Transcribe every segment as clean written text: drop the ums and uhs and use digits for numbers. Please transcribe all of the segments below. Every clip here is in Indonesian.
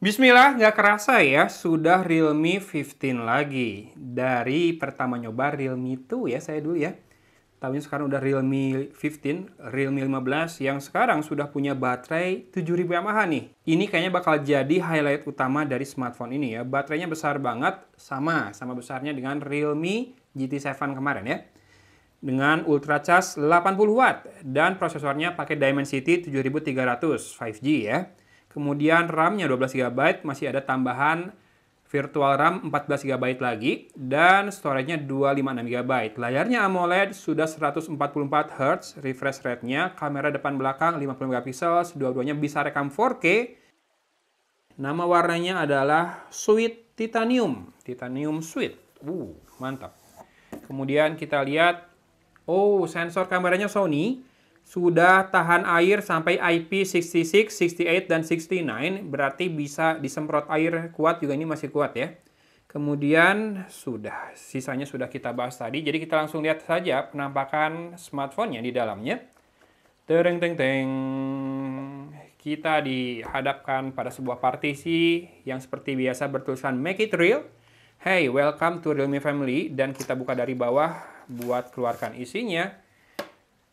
Bismillah, nggak kerasa ya, sudah Realme 15 lagi. Dari pertama nyoba Realme 2 ya, saya dulu ya. Tahunnya sekarang udah Realme 15, Realme 15 yang sekarang sudah punya baterai 7000 mAh nih. Ini kayaknya bakal jadi highlight utama dari smartphone ini ya. Baterainya besar banget, sama besarnya dengan Realme GT7 kemarin ya. Dengan ultra charge 80 watt dan prosesornya pakai Dimensity 7300 5G ya. Kemudian RAM-nya 12 GB, masih ada tambahan virtual RAM 14 GB lagi, dan storage-nya 256 GB. Layarnya AMOLED, sudah 144 Hz, refresh rate-nya, kamera depan belakang 50 megapiksel, dua-duanya bisa rekam 4K. Nama warnanya adalah Sweet Titanium, Titanium Sweet. Mantap. Kemudian kita lihat, sensor kameranya Sony, sudah tahan air sampai IP66, 68, dan 69. Berarti bisa disemprot air kuat juga, ini masih kuat ya. Kemudian sisanya sudah kita bahas tadi. Jadi kita langsung lihat saja penampakan smartphone-nya di dalamnya. Tereng teng teng. Kita dihadapkan pada sebuah partisi yang seperti biasa bertulisan Make It Real. Hey, welcome to Realme Family. Dan kita buka dari bawah buat keluarkan isinya.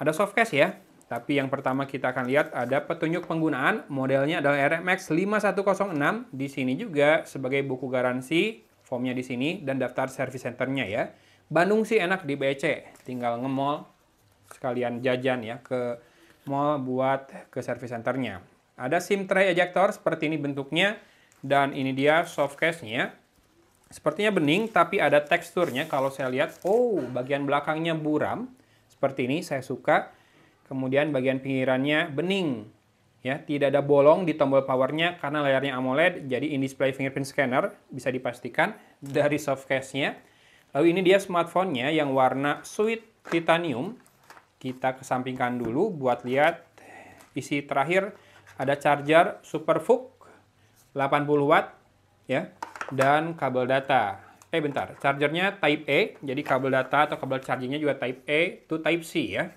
Ada softcase ya. Tapi yang pertama kita akan lihat ada petunjuk penggunaan, modelnya adalah RMX 5106. Di sini juga sebagai buku garansi, formnya di sini, dan daftar service centernya ya. Bandung sih enak di BEC, tinggal nge-mall, sekalian jajan ya ke mall buat ke service centernya. Ada SIM tray ejector, seperti ini bentuknya, dan ini dia softcase-nya. Sepertinya bening, tapi ada teksturnya. Kalau saya lihat, bagian belakangnya buram, seperti ini, saya suka. Kemudian bagian pinggirannya bening, ya, tidak ada bolong di tombol powernya karena layarnya AMOLED, jadi in-display fingerprint scanner bisa dipastikan dari softcase-nya. Lalu ini dia smartphone-nya yang warna Sweet Titanium. Kita kesampingkan dulu buat lihat isi terakhir. Ada charger SuperVOOC 80 watt, ya, dan kabel data. Bentar, chargernya Type A, jadi kabel data atau kabel chargingnya juga Type A to Type C ya.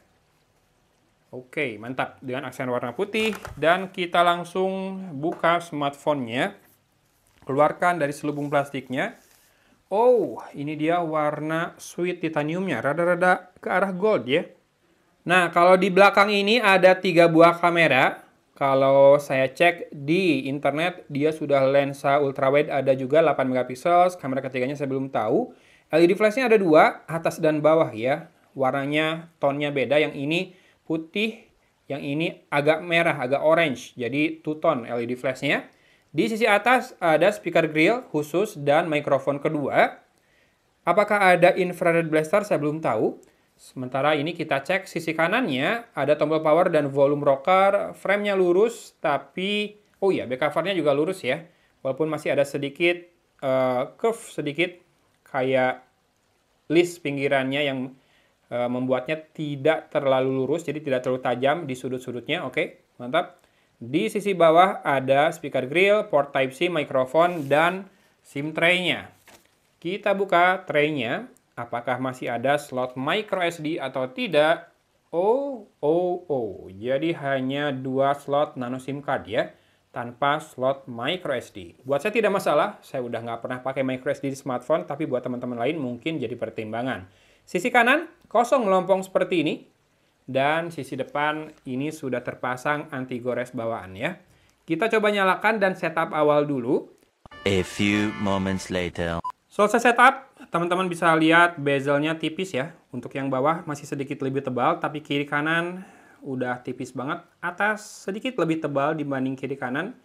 Oke, mantap. Dengan aksen warna putih. Dan kita langsung buka smartphone-nya. Keluarkan dari selubung plastiknya. Ini dia warna Sweet Titanium-nya. Rada-rada ke arah gold ya. Nah, kalau di belakang ini ada 3 buah kamera. Kalau saya cek di internet, dia sudah lensa ultrawide ada juga 8 megapiksel. Kamera ketiganya saya belum tahu. LED flash-nya ada 2, atas dan bawah ya. Warnanya, tone-nya beda. Yang ini putih, yang ini agak merah, agak orange. Jadi two-tone LED flash-nya. Di sisi atas ada speaker grill khusus dan mikrofon kedua. Apakah ada infrared blaster? Saya belum tahu. Sementara ini kita cek sisi kanannya, ada tombol power dan volume rocker. Frame-nya lurus, tapi back cover-nya juga lurus ya. Walaupun masih ada sedikit curve sedikit, kayak list pinggirannya yang membuatnya tidak terlalu lurus, jadi tidak terlalu tajam di sudut-sudutnya. Oke, mantap. Di sisi bawah ada speaker grill, port Type-C, mikrofon, dan SIM tray-nya. Kita buka tray-nya. Apakah masih ada slot micro SD atau tidak? Jadi hanya 2 slot nano SIM card ya, tanpa slot micro SD. Buat saya tidak masalah, saya udah nggak pernah pakai micro SD di smartphone, tapi buat teman-teman lain mungkin jadi pertimbangan. Sisi kanan kosong melompong seperti ini. Dan sisi depan ini sudah terpasang anti gores bawaan ya. Kita coba nyalakan dan setup awal dulu. A few moments later. Selesai setup, teman-teman bisa lihat bezelnya tipis ya. Untuk yang bawah masih sedikit lebih tebal, tapi kiri kanan udah tipis banget. Atas sedikit lebih tebal dibanding kiri kanan.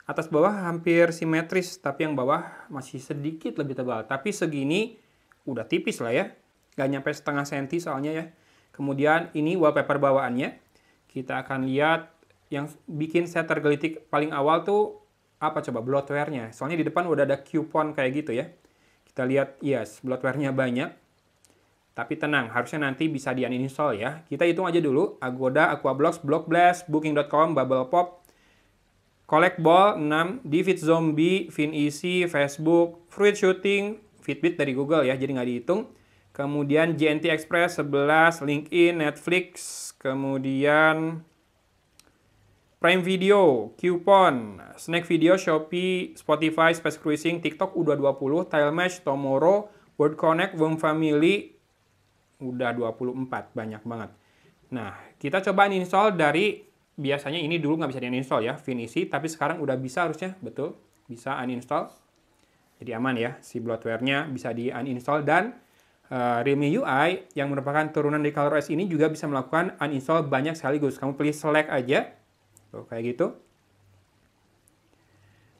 Atas bawah hampir simetris, tapi yang bawah masih sedikit lebih tebal. Tapi segini udah tipis lah ya. Gak nyampe setengah senti soalnya ya. Kemudian ini wallpaper bawaannya. Kita akan lihat yang bikin saya tergelitik paling awal tuh apa coba, bloatware-nya. Soalnya di depan udah ada coupon kayak gitu ya. Kita lihat, yes, bloatware-nya banyak. Tapi tenang, harusnya nanti bisa di-uninstall ya. Kita hitung aja dulu. Agoda, Aquablox, Blockblast, Booking.com, Bubblepop, Collectball 6, Divid Zombie, FinEasy, Facebook, Fruit Shooting, Fitbit dari Google ya, jadi nggak dihitung. Kemudian JNT Express 11, LinkedIn, Netflix, kemudian Prime Video, Coupon, Snack Video, Shopee, Spotify, Space Cruising, TikTok udah 20, Tilematch, Tomorrow, Word Connect, Wom Family udah 24, banyak banget. Nah, kita coba uninstall dari, biasanya ini dulu nggak bisa di-uninstall ya, Finisi, tapi sekarang udah bisa harusnya, betul, bisa uninstall. Jadi aman ya, si bloatware-nya bisa di-uninstall dan Realme UI yang merupakan turunan dari ColorOS ini juga bisa melakukan uninstall banyak sekaligus. Kamu pilih select aja, tuh, kayak gitu,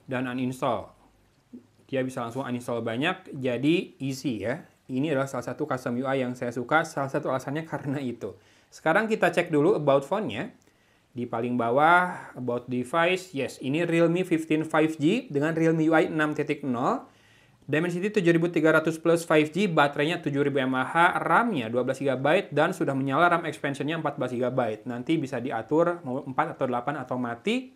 dan uninstall. Dia bisa langsung uninstall banyak, jadi easy ya. Ini adalah salah satu custom UI yang saya suka, salah satu alasannya karena itu. Sekarang kita cek dulu about phone-nya. Di paling bawah, about device, yes, ini Realme 15 5G dengan Realme UI 6.0. Dimensity 7300 plus 5G, baterainya 7000 mAh, RAM-nya 12 GB, dan sudah menyala RAM expansion-nya 14 GB. Nanti bisa diatur mau 4 atau 8 atau mati.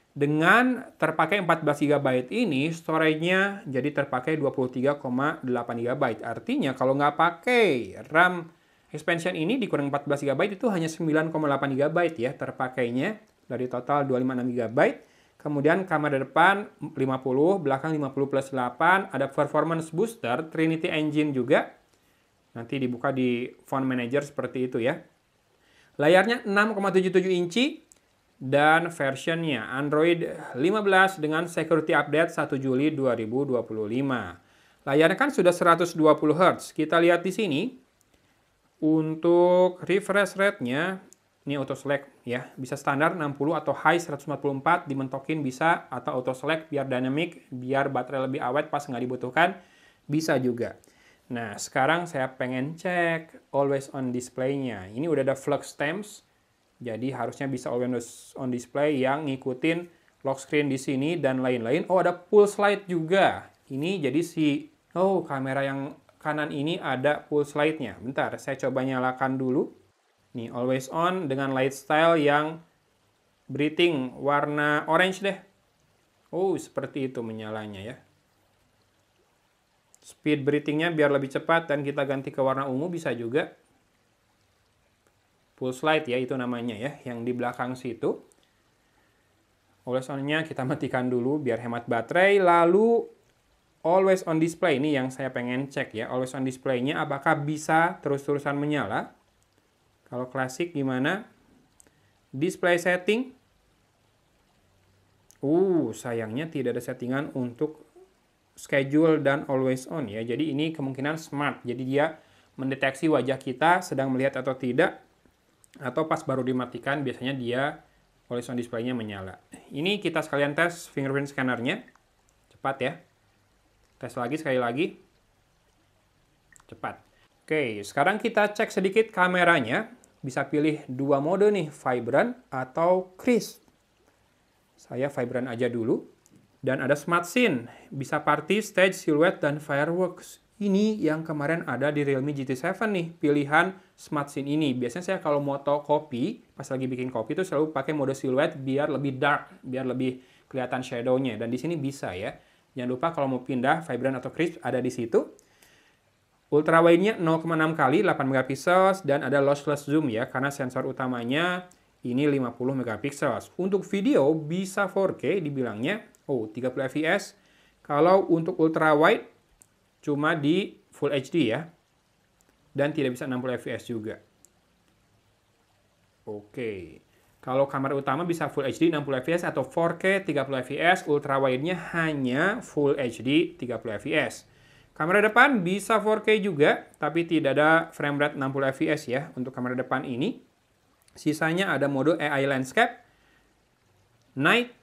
Dengan terpakai 14 GB ini, storage-nya jadi terpakai 23,8 GB. Artinya kalau nggak pakai RAM expansion ini dikurang 14 GB itu hanya 9,8 GB ya terpakainya dari total 256 GB. Kemudian kamera depan 50, belakang 50 plus 8, ada performance booster, Trinity Engine juga. Nanti dibuka di Phone Manager seperti itu ya. Layarnya 6,77 inci dan versionnya Android 15 dengan security update 1 Juli 2025. Layarnya kan sudah 120 Hz. Kita lihat di sini. Untuk refresh rate-nya, ini auto select ya, bisa standar 60 atau high 144, dimentokin bisa, atau auto select biar dynamic, biar baterai lebih awet pas nggak dibutuhkan, bisa juga. Nah, sekarang saya pengen cek always on display-nya. Ini udah ada flux temps, jadi harusnya bisa always on display yang ngikutin lock screen di sini dan lain-lain. Oh, ada pulse light juga. Ini jadi kamera yang kanan ini ada pulse light-nya. Bentar, saya coba nyalakan dulu. Nih, always on dengan light style yang breathing warna orange deh. Oh, seperti itu menyalanya ya. Speed breathing-nya biar lebih cepat dan kita ganti ke warna ungu bisa juga. Pulse light ya, itu namanya ya, yang di belakang situ. Always on-nya kita matikan dulu biar hemat baterai. Lalu always on display ini yang saya pengen cek ya. Always on display-nya apakah bisa terus-terusan menyala? Kalau klasik gimana? Display setting. Sayangnya tidak ada settingan untuk schedule dan always on ya. Jadi ini kemungkinan smart. Jadi dia mendeteksi wajah kita sedang melihat atau tidak. Atau pas baru dimatikan biasanya dia always on display-nya menyala. Ini kita sekalian tes fingerprint scanner-nya. Cepat ya. Tes lagi, sekali lagi. Cepat. Oke, sekarang kita cek sedikit kameranya. Bisa pilih dua mode nih, Vibrant atau Crisp. Saya Vibrant aja dulu. Dan ada Smart Scene. Bisa Party, Stage, Silhouette, dan Fireworks. Ini yang kemarin ada di Realme GT7 nih, pilihan Smart Scene ini. Biasanya saya kalau moto kopi, pas lagi bikin kopi itu selalu pakai mode Silhouette biar lebih dark, biar lebih kelihatan shadow-nya. Dan di sini bisa ya. Jangan lupa kalau mau pindah Vibrant atau Crisp ada di situ. Ultra wide-nya 0,6 kali 8 megapiksel dan ada lossless zoom ya karena sensor utamanya ini 50 megapiksel. Untuk video bisa 4K dibilangnya 30 fps. Kalau untuk ultra wide cuma di Full HD ya. Dan tidak bisa 60 fps juga. Oke. Kalau kamera utama bisa Full HD 60 fps atau 4K 30 fps, ultra wide-nya hanya Full HD 30 fps. Kamera depan bisa 4K juga, tapi tidak ada frame rate 60 fps ya untuk kamera depan ini. Sisanya ada mode AI Landscape, Night,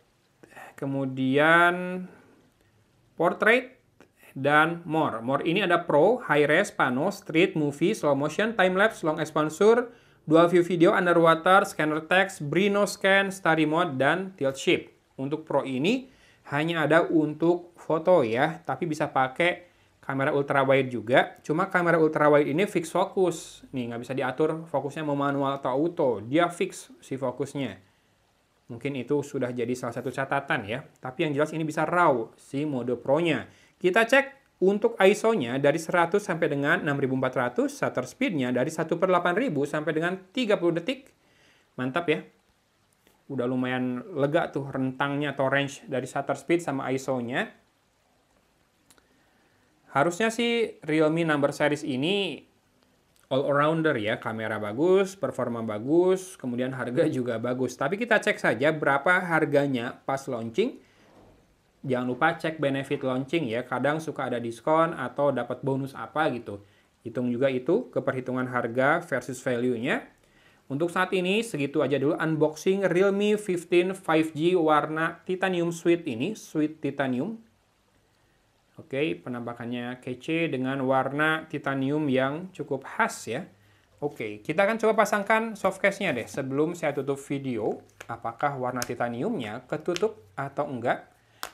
kemudian Portrait, dan More. More ini ada Pro, High Res, Pano, Street, Movie, Slow Motion, Time Lapse, Long Exposure, Dual View Video, Underwater, Scanner Text, Brino Scan, Study Mode, dan Tilt Shift. Untuk Pro ini hanya ada untuk foto ya, tapi bisa pakai kamera ultrawide juga. Cuma kamera ultrawide ini fix fokus. Nih, nggak bisa diatur fokusnya mau manual atau auto. Dia fix si fokusnya. Mungkin itu sudah jadi salah satu catatan ya. Tapi yang jelas ini bisa RAW si mode Pro-nya. Kita cek. Untuk ISO-nya dari 100 sampai dengan 6400, shutter speed-nya dari 1/8000 sampai dengan 30 detik. Mantap ya. Udah lumayan lega tuh rentangnya atau range dari shutter speed sama ISO-nya. Harusnya sih Realme Number Series ini all-rounder ya, kamera bagus, performa bagus, kemudian harga juga bagus. Tapi kita cek saja berapa harganya pas launching. Jangan lupa cek benefit launching ya, kadang suka ada diskon atau dapat bonus apa gitu. Hitung juga itu ke perhitungan harga versus value-nya. Untuk saat ini segitu aja dulu unboxing Realme 15 5G warna titanium suede ini, suede titanium. Oke, penampakannya kece dengan warna titanium yang cukup khas ya. Oke, kita akan coba pasangkan softcase-nya deh sebelum saya tutup video. Apakah warna titaniumnya ketutup atau enggak?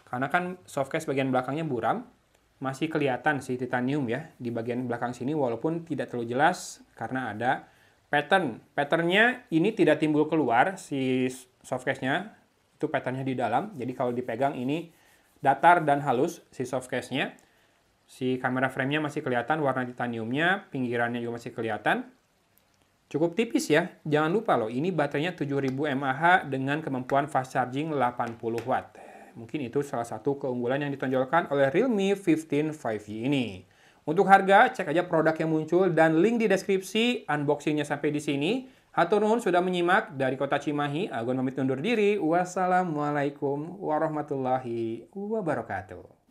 Karena kan softcase bagian belakangnya buram, masih kelihatan si titanium ya di bagian belakang sini walaupun tidak terlalu jelas karena ada pattern. Patternnya ini tidak timbul keluar si softcase-nya, itu patternnya di dalam. Jadi kalau dipegang ini datar dan halus si softcase-nya. Si kamera frame-nya masih kelihatan warna titaniumnya, pinggirannya juga masih kelihatan. Cukup tipis ya. Jangan lupa loh, ini baterainya 7000 mAh dengan kemampuan fast charging 80 watt. Mungkin itu salah satu keunggulan yang ditonjolkan oleh Realme 15 5G ini. Untuk harga, cek aja produk yang muncul dan link di deskripsi. Unboxingnya sampai di sini. Hatur nuhun sudah menyimak. Dari Kota Cimahi, Agun pamit undur diri. Wassalamualaikum warahmatullahi wabarakatuh.